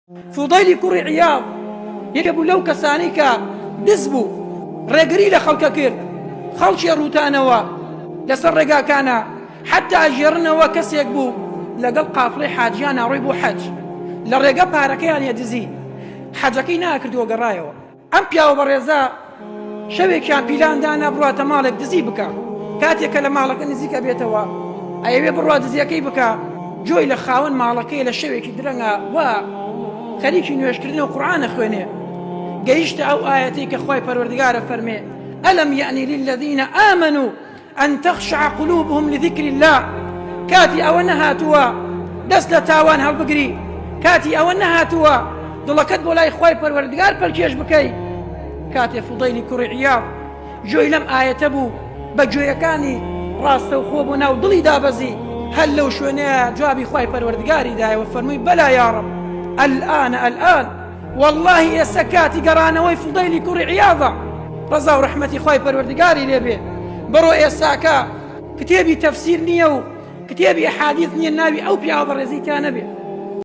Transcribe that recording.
فوضەیلی کوڕی عیاض یەکێک بوو لەو کەسانی کە دز بوو ڕێگری لە خەڵکە کرد، خەڵکی ڕوتانەوە لەسەر ڕێگاکانە، حتا ئەژێڕنەوە کەسێک بوو لەگەڵ قافڵەی حاجیانە ڕووی بوو حەج، لە ڕێگە پارەکەیان هێدزی، حەجەکەی ناکردووە گەڕایەوە. ئەم پیاوە بەڕێزە شەوێکیان پیلاندانا بڕاتە ماڵێک دزی بکە، کاتێکە لە ماڵەکە نزیکە بێتەوە ئەیەوێ بڕوا دزیەکەی بکە، جۆی لە خاوەن ماڵەکەی لە شەوێکی درەنگە وا خەریکی نوێشکردن و قورئانە خوێنێ، گەیشتە ئەو ئاەتەی کە خۆی پەروەردگارە فەرمێ ئەلەم یەعنی للذین ئامنوا أن تخشع قلوبهم لذكر الله. كاتي أو نهاتوا دست لتاوان هالبقري، كاتي أو نهاتوا دڵەکەت بۆ لای خۆی پەروەردگار پەرکێش بکەی. کاتێ فوضەیلی کوڕی عیاض جۆی لەم ئاەتە بوو بە گوێیەکانی ڕاستە و خۆ بۆ ناو دڵی دابەزی، هەل لەو شوێنەیە جوابی خۆی پەروەردگاری دایەوە، فەرمووی بەلا یا ڕەب الآن والله ئێستا کاتی گەڕانەوەی فوضەیلی کوڕی عیاضە، ڕەزا و ڕەحمەتی خۆی پەروەردگاری لێبێ. بڕۆ ئێستاکە کتێبی تەفسیر نییە و کتێبی ئەحادیث نییە، ناوی ئەو پیاوە بەڕێزی تا نەبێ.